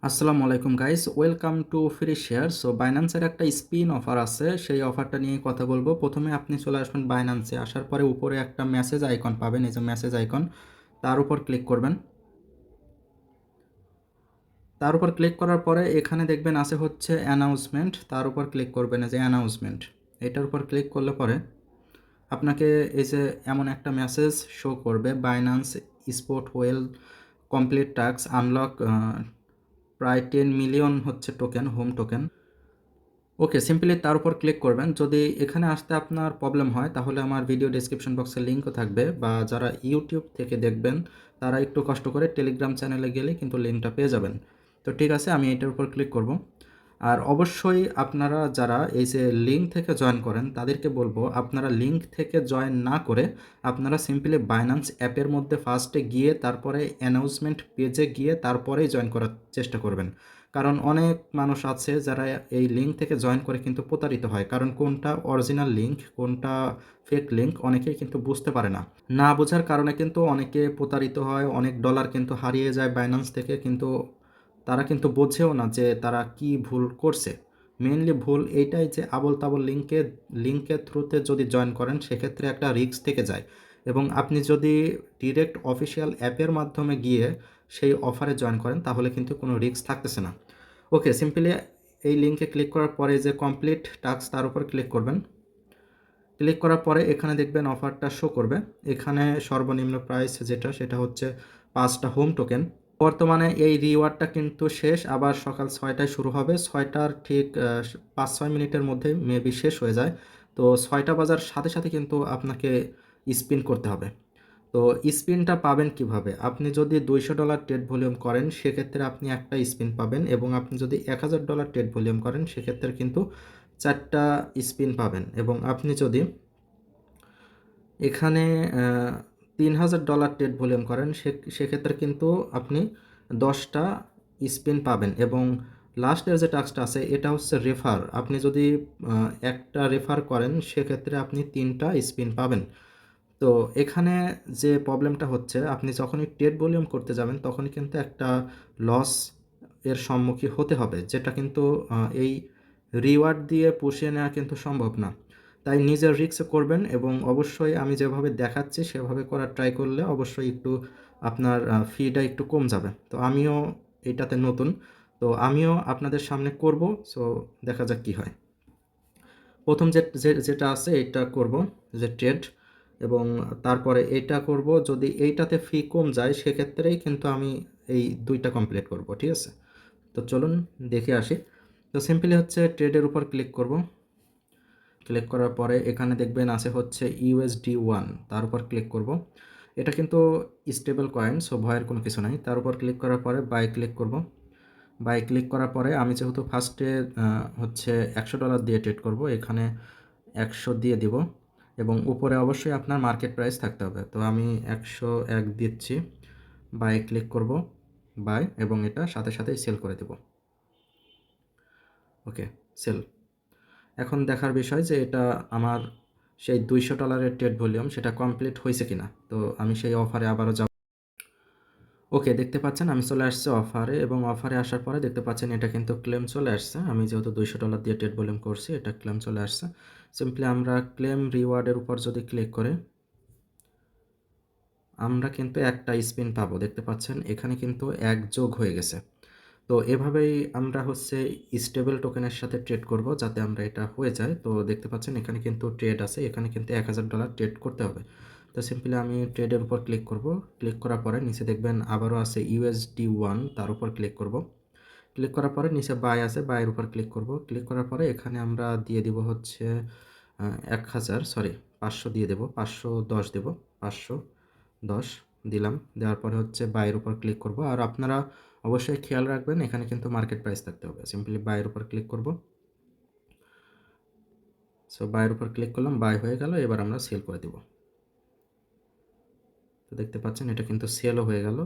আসসালামু আলাইকুম guys, welcome to free share. So বাইন্যান্সের একটা স্পিন অফার আছে, সেই অফারটা নিয়ে কথা বলবো। প্রথমে আপনি চলে আসবেন বাইন্যান্সে, আসার পরে উপরে একটা মেসেজ আইকন পাবেন, এই যে মেসেজ আইকন, তার উপর ক্লিক করবেন। তার উপর ক্লিক করার পরে এখানে দেখবেন আছে হচ্ছে অ্যানাউন্সমেন্ট, তার উপর ক্লিক করবেন, এই যে অ্যানাউন্সমেন্ট, এটার উপর ক্লিক করলে পরে আপনাকে এই যে এমন একটা মেসেজ শো করবে, Binance spot well complete task unlock প্রায় 10 মিলিয়ন হচ্ছে টোকেন, হোম টোকেন। ওকে, সিম্পলি তার উপর ক্লিক করবেন। যদি এখানে আসতে আপনার প্রবলেম হয় তাহলে আমার ভিডিও ডেসক্রিপশন বক্সে লিঙ্কও থাকবে, বা যারা ইউটিউব থেকে দেখবেন তারা একটু কষ্ট করে টেলিগ্রাম চ্যানেলে গেলে কিন্তু লিঙ্কটা পেয়ে যাবেন। তো ঠিক আছে, আমি এটার উপর ক্লিক করব। আর অবশ্যই আপনারা যারা এই যে লিঙ্ক থেকে জয়েন করেন তাদেরকে বলবো, আপনারা লিঙ্ক থেকে জয়েন না করে আপনারা সিম্পলি বাইন্যান্স অ্যাপের মধ্যে ফার্স্টে গিয়ে তারপরে অ্যানাউন্সমেন্ট পেজে গিয়ে তারপরেই জয়েন করার চেষ্টা করবেন। কারণ অনেক মানুষ আছে যারা এই লিঙ্ক থেকে জয়েন করে কিন্তু প্রতারিত হয়, কারণ কোনটা অরিজিনাল লিঙ্ক কোনটা ফেক লিঙ্ক অনেকেই কিন্তু বুঝতে পারে না। না বোঝার কারণে কিন্তু অনেকে প্রতারিত হয়, অনেক ডলার কিন্তু হারিয়ে যায় বাইন্যান্স থেকে, কিন্তু তারা কিন্তু বোঝেও না যে তারা কি ভুল করছে। মেইনলি ভুল এইটাই যে আবোল তাবোল লিঙ্কের থ্রুতে যদি জয়েন করেন সেক্ষেত্রে একটা রিস্ক থেকে যায়, এবং আপনি যদি ডিরেক্ট অফিসিয়াল অ্যাপের মাধ্যমে গিয়ে সেই অফারে জয়েন করেন তাহলে কিন্তু কোনো রিস্ক থাকতেছে না। ওকে, সিম্পলি এই লিঙ্কে ক্লিক করার পরে যে কমপ্লিট টাস্ক তার উপর ক্লিক করবেন। ক্লিক করার পরে এখানে দেখবেন অফারটা শো করবে। এখানে সর্বনিম্ন প্রাইস যেটা সেটা হচ্ছে 5টা হোম টোকেন। বর্তমানে এই রিওয়ার্ডটা কিন্তু শেষ, আবার সকাল 6টায় শুরু হবে, 6টার ঠিক 5-6 মিনিটের মধ্যে মেবি শেষ হয়ে যায়। তো 6টা বাজার সাথে সাথে কিন্তু আপনাকে স্পিন করতে হবে। তো স্পিনটা পাবেন কিভাবে? আপনি যদি $200 ট্রেড ভলিউম করেন সেক্ষেত্রে আপনি একটা স্পিন পাবেন, এবং আপনি যদি $1000 ট্রেড ভলিউম করেন সেক্ষেত্রে কিন্তু 4টা স্পিন পাবেন, এবং আপনি যদি এখানে $3000 ট্রেড ভলিউম করেন সেক্ষেত্রে কিন্তু আপনি 10টা স্পিন পাবেন। এবং লাস্টের যে টাস্কটা আছে এটা হচ্ছে রেফার, আপনি যদি একটা রেফার করেন সেক্ষেত্রে আপনি 3টা স্পিন পাবেন। তো এখানে যে প্রবলেমটা হচ্ছে, আপনি যখনই ট্রেড ভলিউম করতে যাবেন তখনই কিন্তু একটা লস এর সম্মুখীন হতে হবে, যেটা কিন্তু এই রিওয়ার্ড দিয়ে পুষিয়ে নেওয়া কিন্তু সম্ভব না। তাই নিজের রিস্কে করবেন, এবং অবশ্যই আমি যেভাবে দেখাচ্ছি সেভাবে করার ট্রাই করলে অবশ্যই একটু আপনার ফিটা একটু কম যাবে। তো আমিও এটাতে নতুন, তো আমিও আপনাদের সামনে করব। সো দেখা যাক কী হয়। প্রথম যেটা আছে এটা করব, যে ট্রেড, এবং তারপরে এটা করব। যদি এইটাতে ফি কম যায় সেক্ষেত্রেই কিন্তু আমি এই দুইটা কমপ্লিট করব, ঠিক আছে? তো চলুন দেখে আসি। তো সিম্পলি হচ্ছে ট্রেডের উপর ক্লিক করব। ক্লিক করার পরে এখানে দেখবেন আছে হচ্ছে USD1, তার উপর ক্লিক করব। এটা কিন্তু স্টেবল কয়েন, সো ভয়ের কোনো কিছু নাই। তার উপর ক্লিক করার পরে বাই ক্লিক করব। বাই ক্লিক করার পরে আমি যেহেতু ফার্স্টে হচ্ছে $100 দিয়ে ট্রেড করব, এখানে 100 দিয়ে দিব, এবং উপরে অবশ্যই আপনার মার্কেট প্রাইস থাকতে হবে। তো আমি 101 দিচ্ছি, বাই ক্লিক করব, বাই, এবং এটা সাথে সাথেই সেল করে দেব। ওকে, সেল। এখন দেখার বিষয় যে এটা আমার সেই $200 ট্রেড ভলিউম সেটা কমপ্লিট হয়েছে কিনা। তো আমি সেই অফারে আবারও যাব। ওকে, দেখতে পাচ্ছেন আমি চলে আসছে অফারে, এবং অফারে আসার পরে দেখতে পাচ্ছেন এটা কিন্তু ক্লেম চলে আসছে। আমি যেহেতু $200 দিয়ে ট্রেড ভলিউম করছি, এটা ক্লেম চলে আসছে। সিম্পলি আমরা ক্লেম রিওয়ার্ডের উপর যদি ক্লিক করে আমরা কিন্তু একটা স্পিন পাবো। দেখতে পাচ্ছেন এখানে কিন্তু 1 যোগ হয়ে গেছে। তো এভাবেই আমরা হচ্ছে স্টেবল টোকেনের সাথে ট্রেড করব যাতে আমরা এটা হয়ে যায়। তো দেখতে পাচ্ছেন এখানে কিন্তু ট্রেড আছে, এখানে কিন্তু $1000 ট্রেড করতে হবে। তো সিম্পলি আমি ট্রেডের উপর ক্লিক করব। ক্লিক করার পরে নিচে দেখবেন আবারও আছে USD1, তার উপর ক্লিক করব। ক্লিক করার পরে নিচে বাই আছে, বাইয়ের উপর ক্লিক করব। ক্লিক করার পরে এখানে আমরা দিয়ে দিব হচ্ছে 500 দিয়ে দেব, 510 দেব, 510 দিলাম। দেওয়ার পরে হচ্ছে বাইয়ের উপর ক্লিক করব। আর আপনারা অবশ্যই খেয়াল রাখবেন এখানে কিন্তু মার্কেট প্রাইস থাকতে হবে। সিম্পলি বাইয়ের উপর ক্লিক করব। সো বাইয়ের উপর ক্লিক করলাম, বাই হয়ে গেল। এবার আমরা সেল করে দেব। তো দেখতে পাচ্ছেন এটা কিন্তু সেলও হয়ে গেল।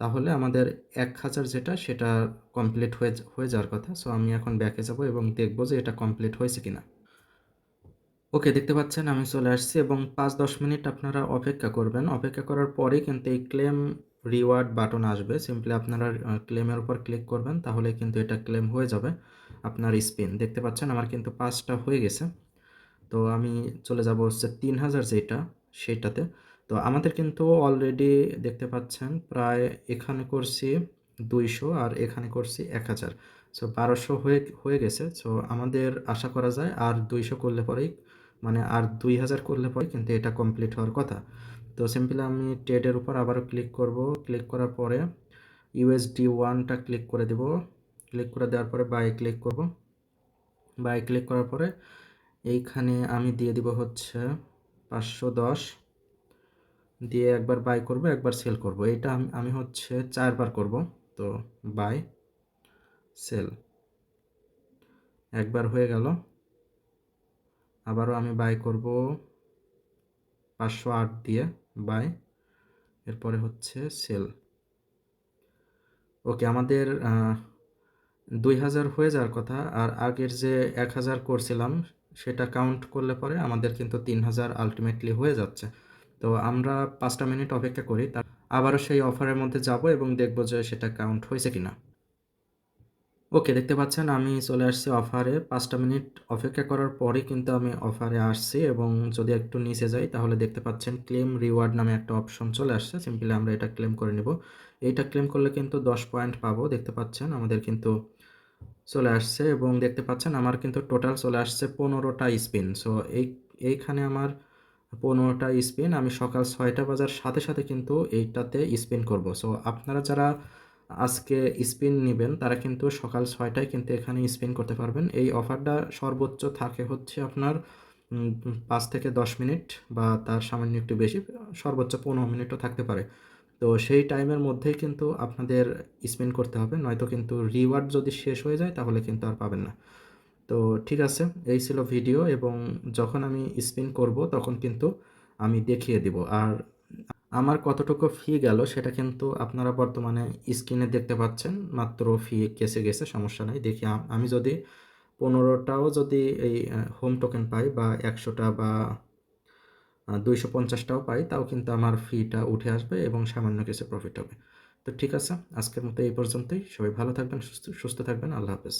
তাহলে আমাদের 1000 যেটা সেটা কমপ্লিট হয়ে যাওয়ার কথা। সো আমি এখন ব্যাকে যাব এবং দেখব যে এটা কমপ্লিট হয়েছে কিনা। ওকে, দেখতে পাচ্ছেন আমি চলে আসছি, এবং 5-10 মিনিট আপনারা অপেক্ষা করবেন। অপেক্ষা করার পরেই কিন্তু এই ক্লেম রিওয়ার্ড বাটন আসবে, সিম্পলি আপনারা ক্লেমের উপর ক্লিক করবেন, তাহলে কিন্তু এটা ক্লেম হয়ে যাবে আপনার স্পিন। দেখতে পাচ্ছেন আমার কিন্তু 5টা হয়ে গেছে। তো আমি চলে যাব হচ্ছে 3000 যেটা সেইটাতে। তো আমাদের কিন্তু অলরেডি দেখতে পাচ্ছেন প্রায় এখানে করছি 200 আর এখানে করছি 1000, সো 1200 হয়ে গেছে। সো আমাদের আশা করা যায় আর 200 করলে পরেই, মানে আর 2000 করলে পরে কিন্তু এটা কমপ্লিট হওয়ার কথা। তো সিম্পলি আমি ট্রেডের উপর আবারও ক্লিক করব। ক্লিক করার পরে USD1টা ক্লিক করে দেব। ক্লিক করে দেওয়ার পরে বাই ক্লিক করব। বাই ক্লিক করার পরে এইখানে আমি দিয়ে দিব হচ্ছে 510 দিয়ে একবার বাই করব, একবার সেল করব। এটা আমি হচ্ছে 4বার করব। তো বাই সেল একবার হয়ে গেল, আবারও আমি বাই করব 508 দিয়ে বাই, এরপরে হচ্ছে সেল। ওকে, আমাদের 2000 হয়ে যাওয়ার কথা, আর আগের যে 1000 করছিলাম সেটা কাউন্ট করলে পরে আমাদের কিন্তু 3000 আলটিমেটলি হয়ে যাচ্ছে। তো আমরা 5টা মিনিট অপেক্ষা করি, তার আবারও সেই অফারের মধ্যে যাব এবং দেখব যে সেটা কাউন্ট হয়েছে কিনা। ওকে, দেখতে পাচ্ছেন আমি চলে আসছি অফারে। 5টা মিনিট অপেক্ষা করার পরে কিন্তু আমি অফারে আসছি, এবং যদি একটু নিচে যাই তাহলে দেখতে পাচ্ছেন ক্লেম রিওয়ার্ড নামে একটা অপশন চলে আসছে। সিম্পলি আমরা এটা ক্লেম করে নেব। এইটা ক্লেম করলে কিন্তু 10 পয়েন্ট পাবো। দেখতে পাচ্ছেন আমাদের কিন্তু চলে আসছে, এবং দেখতে পাচ্ছেন আমার কিন্তু টোটাল চলে আসছে 15টা স্পিন। সো এইখানে আমার 15টা স্পিন আমি সকাল 6টা বাজার সাথে সাথে কিন্তু এইটাতে স্পিন করব। সো আপনারা যারা আজকে স্পিন নেবেন তারা কিন্তু সকাল 6টায় কিন্তু এখানে স্পিন করতে পারবেন। এই অফারটা সর্বোচ্চ থাকে হচ্ছে আপনার 5 থেকে 10 মিনিট, বা তার সামান্য একটু বেশি, সর্বোচ্চ 15 মিনিটও থাকতে পারে। তো সেই টাইমের মধ্যেই কিন্তু আপনাদের স্পেন্ড করতে হবে, নয়তো কিন্তু রিওয়ার্ড যদি শেষ হয়ে যায় তাহলে কিন্তু আর পাবেন না। তো ঠিক আছে, এই ছিল ভিডিও, এবং যখন আমি স্পিন করব তখন কিন্তু আমি দেখিয়ে দিব। আর আমার কতটুকু ফি গেল সেটা কিন্তু আপনারা বর্তমানে স্ক্রিনে দেখতে পাচ্ছেন। মাত্র ফি কেসে গেছে, সমস্যা নাই। দেখি আমি যদি 15টাও যদি এই হোম টোকেন পাই, বা 100টা বা 250টাও পাই, তাও কিন্তু আমার ফিটা উঠে আসবে এবং সামান্য কিছু প্রফিট হবে। তো ঠিক আছে, আজকের মতো এই পর্যন্তই। সবাই ভালো থাকবেন, সুস্থ থাকবেন। আল্লাহ হাফেজ।